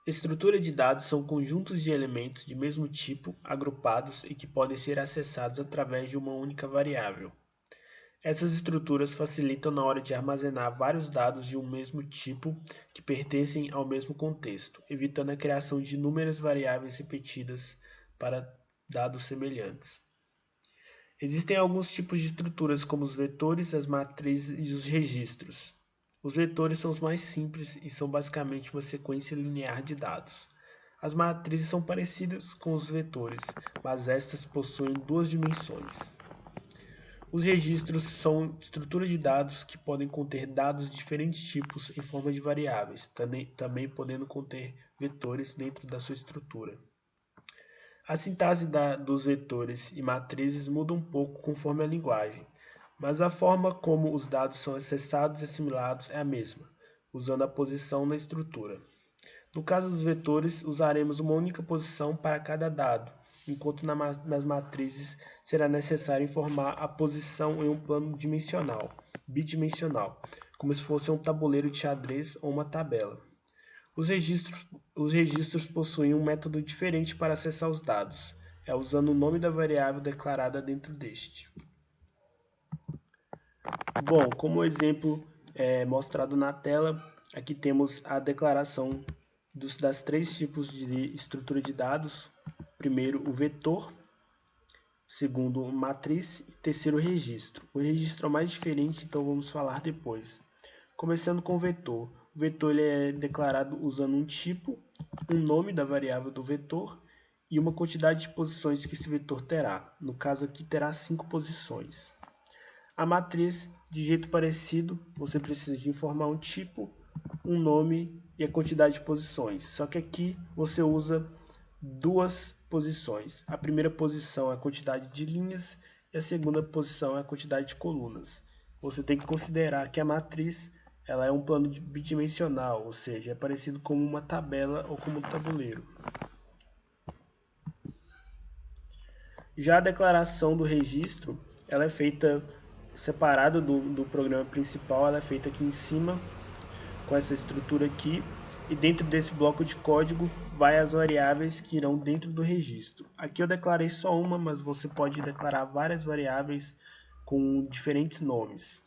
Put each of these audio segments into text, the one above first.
Estrutura de dados são conjuntos de elementos de mesmo tipo, agrupados e que podem ser acessados através de uma única variável. Essas estruturas facilitam na hora de armazenar vários dados de um mesmo tipo que pertencem ao mesmo contexto, evitando a criação de inúmeras variáveis repetidas para dados semelhantes. Existem alguns tipos de estruturas, como os vetores, as matrizes e os registros. Os vetores são os mais simples e são basicamente uma sequência linear de dados. As matrizes são parecidas com os vetores, mas estas possuem duas dimensões. Os registros são estruturas de dados que podem conter dados de diferentes tipos em forma de variáveis, também podendo conter vetores dentro da sua estrutura. A sintaxe dos vetores e matrizes muda um pouco conforme a linguagem, mas a forma como os dados são acessados e assimilados é a mesma, usando a posição na estrutura. No caso dos vetores, usaremos uma única posição para cada dado, enquanto nas matrizes será necessário informar a posição em um plano dimensional, bidimensional, como se fosse um tabuleiro de xadrez ou uma tabela. Os registros possuem um método diferente para acessar os dados, é usando o nome da variável declarada dentro deste. Bom, como exemplo mostrado na tela, aqui temos a declaração das três tipos de estrutura de dados. Primeiro, o vetor. Segundo, matriz. E terceiro, o registro. O registro é o mais diferente, então vamos falar depois. Começando com o vetor. O vetor ele é declarado usando um tipo, um nome da variável do vetor e uma quantidade de posições que esse vetor terá. No caso aqui, terá 5 posições. A matriz, de jeito parecido, você precisa de informar um tipo, um nome e a quantidade de posições. Só que aqui você usa duas posições. A primeira posição é a quantidade de linhas e a segunda posição é a quantidade de colunas. Você tem que considerar que a matriz ela é um plano bidimensional, ou seja, é parecido com uma tabela ou como um tabuleiro. Já a declaração do registro, ela é feita separada do programa principal, ela é feita aqui em cima, com essa estrutura aqui, e dentro desse bloco de código vai as variáveis que irão dentro do registro. Aqui eu declarei só uma, mas você pode declarar várias variáveis com diferentes nomes.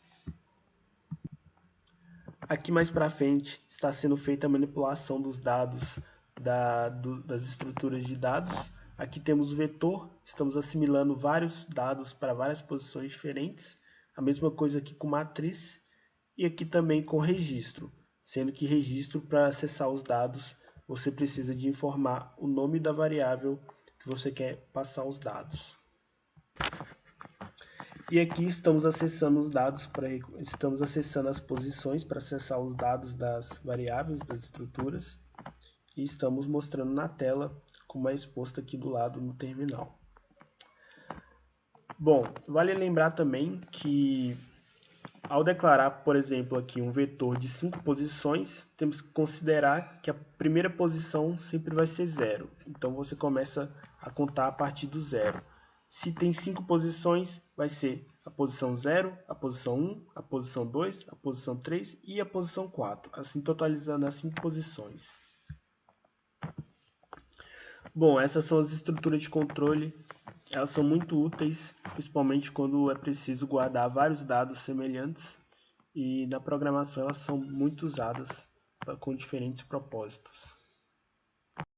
Aqui mais para frente está sendo feita a manipulação dos dados das estruturas de dados. Aqui temos o vetor, estamos assimilando vários dados para várias posições diferentes. A mesma coisa aqui com matriz e aqui também com registro, sendo que registro para acessar os dados você precisa de informar o nome da variável que você quer passar os dados. E aqui estamos acessando os dados, estamos acessando as posições para acessar os dados das variáveis, das estruturas, e estamos mostrando na tela como é exposto aqui do lado no terminal. Bom, vale lembrar também que ao declarar, por exemplo, aqui um vetor de 5 posições, temos que considerar que a primeira posição sempre vai ser 0. Então você começa a contar a partir do 0. Se tem 5 posições, vai ser a posição 0, a posição 1, a posição 2, a posição 3 e a posição 4, assim totalizando as 5 posições. Bom, essas são as estruturas de controle. Elas são muito úteis, principalmente quando é preciso guardar vários dados semelhantes, e na programação elas são muito usadas com diferentes propósitos.